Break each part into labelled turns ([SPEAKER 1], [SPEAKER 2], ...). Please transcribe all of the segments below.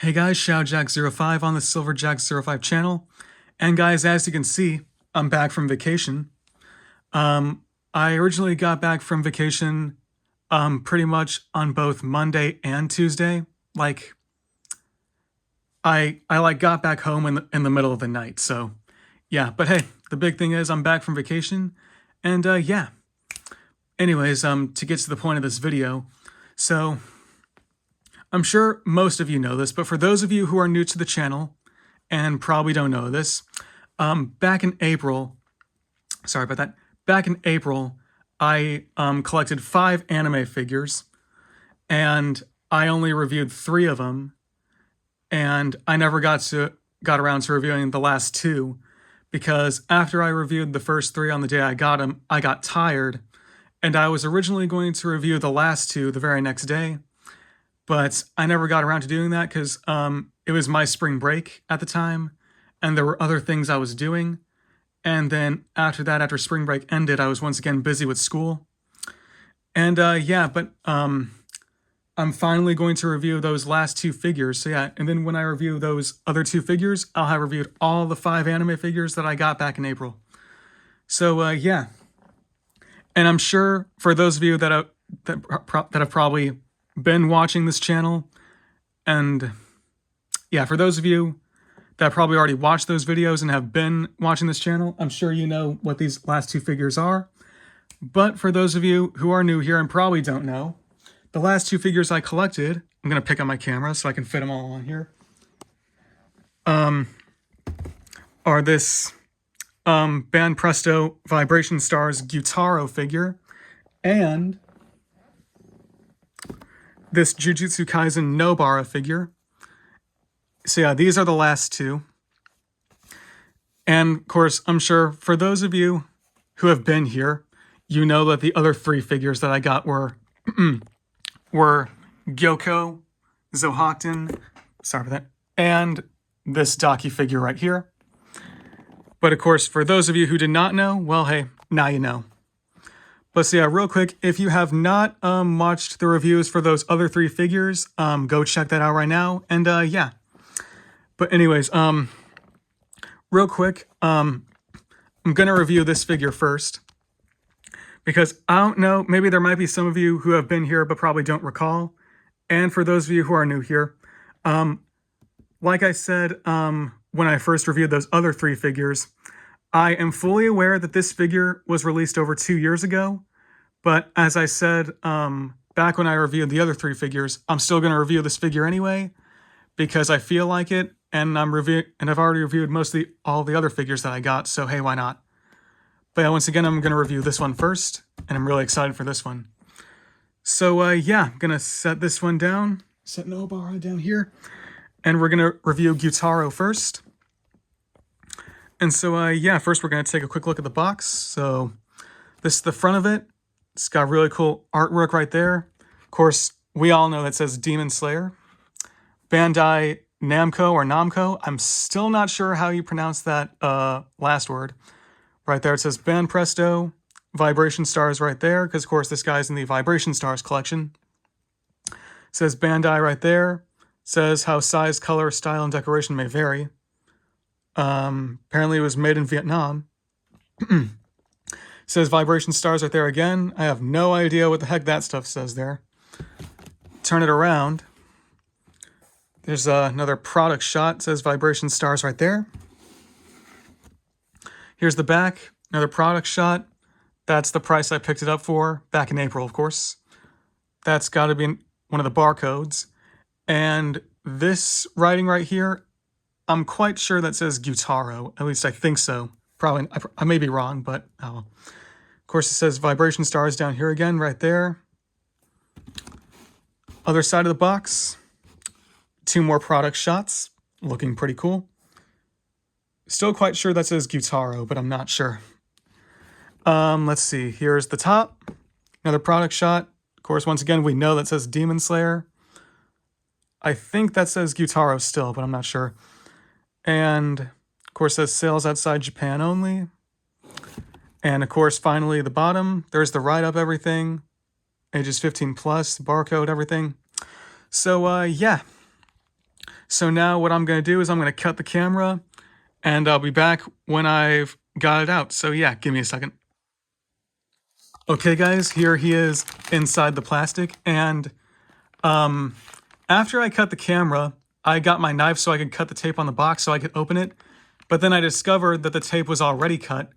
[SPEAKER 1] Hey guys, ShadowJack05 on the SilverJack05 channel. And guys, as you can see, I'm back from vacation. I originally got back from vacation pretty much on both Monday and Tuesday. Like, I got back home in the middle of the night, so yeah. But hey, the big thing is I'm back from vacation, and yeah. Anyways, to get to the point of this video, so I'm sure most of you know this, but for those of you who are new to the channel and probably don't know this, back in April, sorry about that, back in April, I collected 5 anime figures, and I only reviewed 3 of them, and I never got around to reviewing the last 2, because after I reviewed the first 3 on the day I got them, I got tired, and I was originally going to review the last 2 the very next day, but I never got around to doing that because it was my spring break at the time, and there were other things I was doing. And then after that, after spring break ended, I was once again busy with school. And yeah, but I'm finally going to review those last 2 figures. So yeah, and then when I review those other 2 figures, I'll have reviewed all the 5 anime figures that I got back in April. So yeah, and I'm sure for those of you that have probably been watching this channel, and yeah, for those of you that probably already watched those videos and have been watching this channel, I'm sure you know what these last 2 figures are. But for those of you who are new here and probably don't know, the last 2 figures I collected, I'm going to pick up my camera so I can fit them all on here, are this Banpresto Vibration Stars Gyutaro figure, and this Jujutsu Kaisen Nobara figure. So yeah, these are the last 2. And of course, I'm sure for those of you who have been here, you know that the other 3 figures that I got were Gyoko, Zohaten, sorry for that, and this Daki figure right here. But of course, for those of you who did not know, well, hey, now you know. But so yeah, real quick, if you have not watched the reviews for those other 3 figures, go check that out right now. And yeah. But anyways, real quick, I'm going to review this figure first. Because I don't know, maybe there might be some of you who have been here but probably don't recall. And for those of you who are new here, like I said when I first reviewed those other 3 figures, I am fully aware that this figure was released over 2 years ago, but as I said back when I reviewed the other 3 figures, I'm still going to review this figure anyway because I feel like it, and I've already reviewed all the other figures that I got, so hey, why not? But yeah, once again, I'm going to review this one first, and I'm really excited for this one. So yeah, I'm going to set this one down, set Nobara down here, and we're going to review Gyutaro first. And so, yeah, first we're going to take a quick look at the box. So this is the front of it. It's got really cool artwork right there. Of course, we all know that says Demon Slayer. Bandai Namco or Namco. I'm still not sure how you pronounce that last word. Right there it says Banpresto, Vibration Stars right there, because of course this guy's in the Vibration Stars collection. It says Bandai right there. It says how size, color, style, and decoration may vary. Apparently it was made in Vietnam. It says Vibration Stars right there again. I have no idea what the heck that stuff says there. Turn it around. There's another product shot. It says Vibration Stars right there. Here's the back. Another product shot. That's the price I picked it up for back in April, of course. That's got to be one of the barcodes. And this writing right here, I'm quite sure that says Gyutaro. At least I think so. Probably, I may be wrong, but oh well. Of course, it says Vibration Stars down here again, right there. Other side of the box. 2 more product shots. Looking pretty cool. Still quite sure that says Gyutaro, but I'm not sure. Let's see. Here's the top. Another product shot. Of course, once again, we know that says Demon Slayer. I think that says Gyutaro still, but I'm not sure. And, of course, says sales outside Japan only. And, of course, finally, the bottom. There's the write-up, everything. Ages 15 plus, barcode, everything. So, yeah. So now what I'm going to do is I'm going to cut the camera, and I'll be back when I've got it out. So yeah, give me a second. Okay guys, here he is inside the plastic, and after I cut the camera, I got my knife so I could cut the tape on the box so I could open it, but then I discovered that the tape was already cut,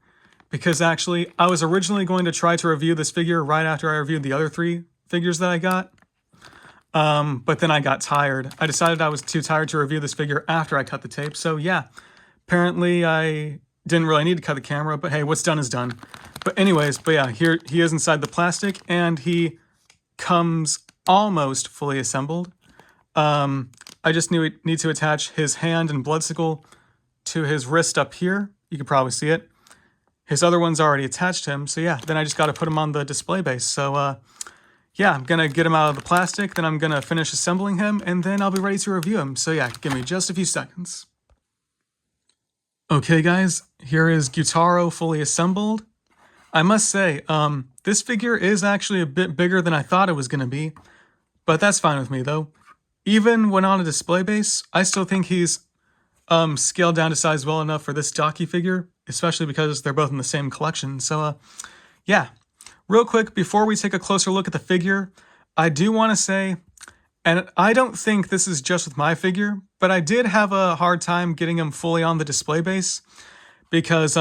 [SPEAKER 1] because actually I was originally going to try to review this figure right after I reviewed the other 3 figures that I got, but then I got tired. I decided I was too tired to review this figure after I cut the tape, so yeah, apparently I didn't really need to cut the camera, but hey, what's done is done. But anyways, yeah, here he is inside the plastic, and he comes almost fully assembled. I just need to attach his hand and blood sickle to his wrist up here. You can probably see it. His other one's already attached to him, so yeah, then I just got to put him on the display base. So yeah, I'm gonna get him out of the plastic, then I'm gonna finish assembling him, and then I'll be ready to review him. So yeah, give me just a few seconds. Okay guys, here is Gyutaro fully assembled. I must say, this figure is actually a bit bigger than I thought it was gonna be, but that's fine with me though. Even when on a display base, I still think he's scaled down to size well enough for this stocky figure, especially because they're both in the same collection. So yeah, real quick, before we take a closer look at the figure, I do want to say, and I don't think this is just with my figure, but I did have a hard time getting him fully on the display base, because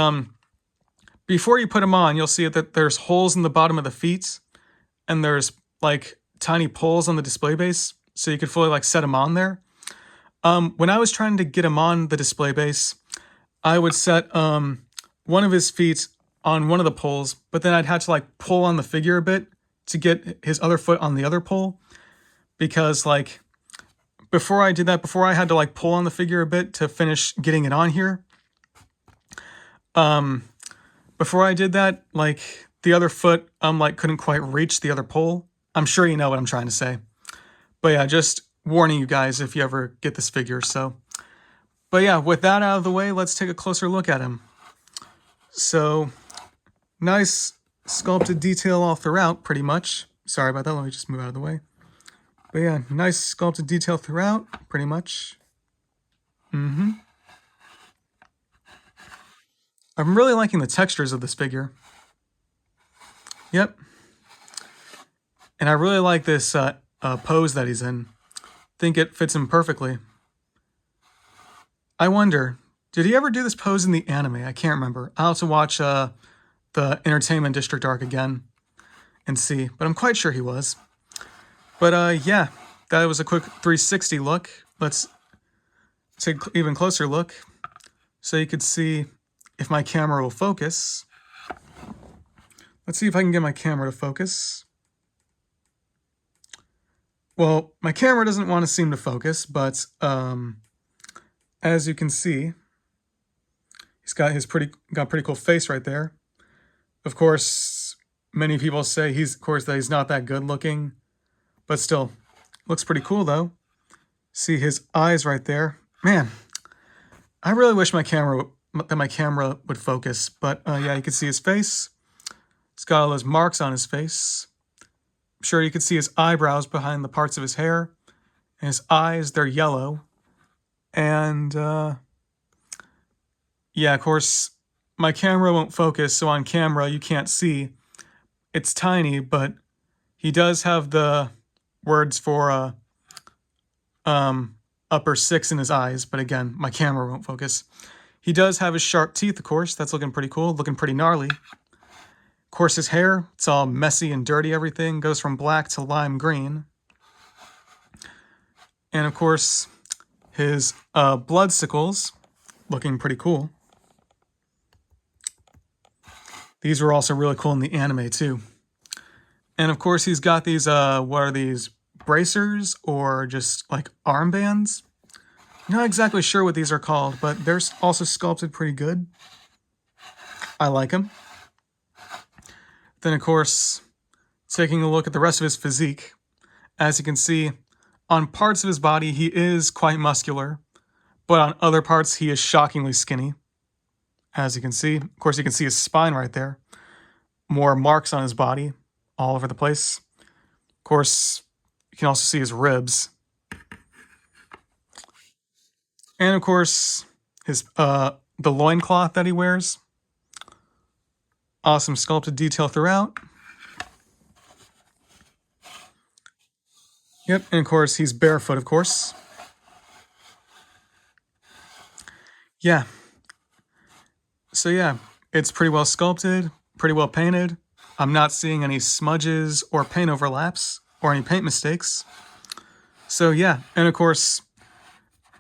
[SPEAKER 1] before you put him on, you'll see that there's holes in the bottom of the feet, and there's like tiny poles on the display base, so you could fully like set him on there. When I was trying to get him on the display base, I would set one of his feet on one of the poles, but then I'd have to like pull on the figure a bit to get his other foot on the other pole, because like before I did that, before I had to like pull on the figure a bit to finish getting it on here, before I did that, like the other foot like couldn't quite reach the other pole. I'm sure you know what I'm trying to say. But yeah, just warning you guys if you ever get this figure. So, but yeah, with that out of the way, let's take a closer look at him. So, nice sculpted detail all throughout, pretty much. Sorry about that, let me just move out of the way. But yeah, nice sculpted detail throughout, pretty much. I'm really liking the textures of this figure. Yep. And I really like this pose that he's in. Think it fits him perfectly. I wonder, did he ever do this pose in the anime? I can't remember. I'll have to watch the Entertainment District arc again and see, but I'm quite sure he was. But yeah, that was a quick 360 look. Let's take an even closer look so you could see if my camera will focus. Let's see if I can get my camera to focus. Well, my camera doesn't want to seem to focus, but as you can see, he's got his pretty cool face right there. Of course, many people say that he's not that good looking, but still, looks pretty cool though. See his eyes right there. Man, I really wish my camera would focus, but yeah, you can see his face. He's got all those marks on his face. I'm sure you can see his eyebrows behind the parts of his hair. And his eyes, they're yellow. And yeah, of course, my camera won't focus, so on camera you can't see. It's tiny, but he does have the words for upper 6 in his eyes, but again, my camera won't focus. He does have his sharp teeth, of course. That's looking pretty cool, looking pretty gnarly. Of course, his hair, it's all messy and dirty, everything. Goes from black to lime green. And of course, his blood sickles, looking pretty cool. These were also really cool in the anime, too. And of course, he's got these, what are these, bracers or just like armbands? Not exactly sure what these are called, but they're also sculpted pretty good. I like them. Then, of course, taking a look at the rest of his physique, as you can see, on parts of his body, he is quite muscular, but on other parts, he is shockingly skinny. As you can see, of course, you can see his spine right there. More marks on his body all over the place. Of course, you can also see his ribs. And of course, his the loincloth that he wears. Awesome sculpted detail throughout. Yep, and of course, he's barefoot, of course. Yeah. So yeah, it's pretty well sculpted, pretty well painted. I'm not seeing any smudges or paint overlaps or any paint mistakes. So yeah, and of course,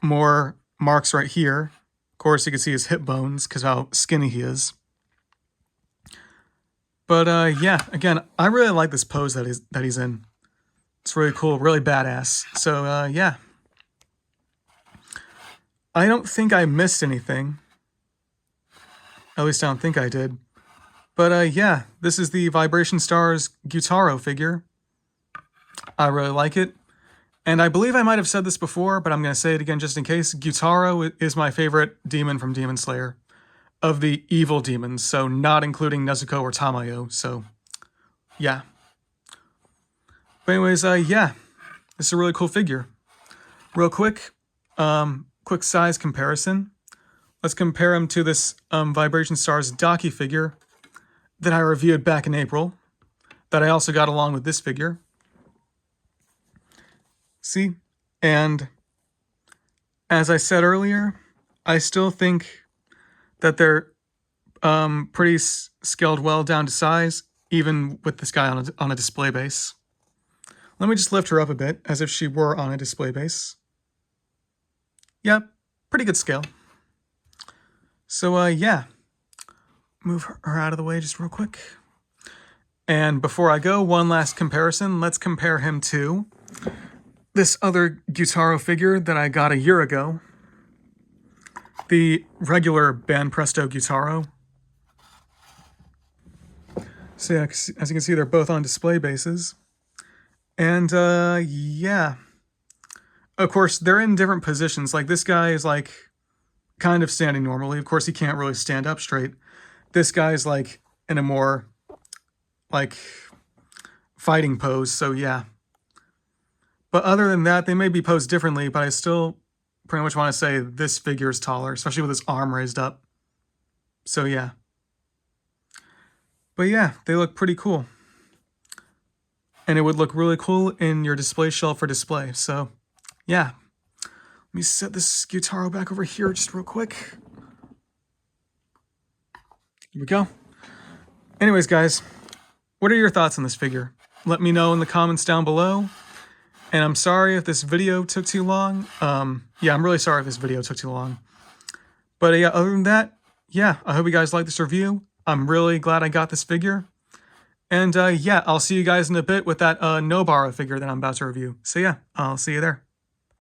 [SPEAKER 1] more marks right here. Of course, you can see his hip bones because how skinny he is. But yeah, again, I really like this pose that he's in. It's really cool, really badass. So yeah. I don't think I missed anything. At least I don't think I did. But yeah, this is the Vibration Stars Gyutaro figure. I really like it. And I believe I might have said this before, but I'm going to say it again just in case. Gyutaro is my favorite demon from Demon Slayer. Of the evil demons, so not including Nezuko or Tamayo, so yeah. But anyways, yeah, this is a really cool figure. Real quick, quick size comparison. Let's compare him to this Vibration Stars Daki figure that I reviewed back in April, that I also got along with this figure. See? And as I said earlier, I still think that they're pretty scaled well down to size, even with this guy on a display base. Let me just lift her up a bit, as if she were on a display base. Yeah, pretty good scale. So yeah, move her out of the way just real quick. And before I go, one last comparison. Let's compare him to this other Gyutaro figure that I got a year ago. The regular Banpresto Gyutaro. So yeah, as you can see, they're both on display bases. And yeah. Of course, they're in different positions. Like this guy is like kind of standing normally. Of course, he can't really stand up straight. This guy's like in a more like fighting pose, so yeah. But other than that, they may be posed differently, but I still pretty much want to say this figure is taller, especially with his arm raised up. So yeah. But yeah, they look pretty cool. And it would look really cool in your display shelf for display. So yeah. Let me set this Gyutaro back over here just real quick. Here we go. Anyways, guys, what are your thoughts on this figure? Let me know in the comments down below. And I'm sorry if this video took too long. Yeah, I'm really sorry if this video took too long. But yeah, other than that, yeah, I hope you guys like this review. I'm really glad I got this figure. And yeah, I'll see you guys in a bit with that Nobara figure that I'm about to review. So yeah, I'll see you there.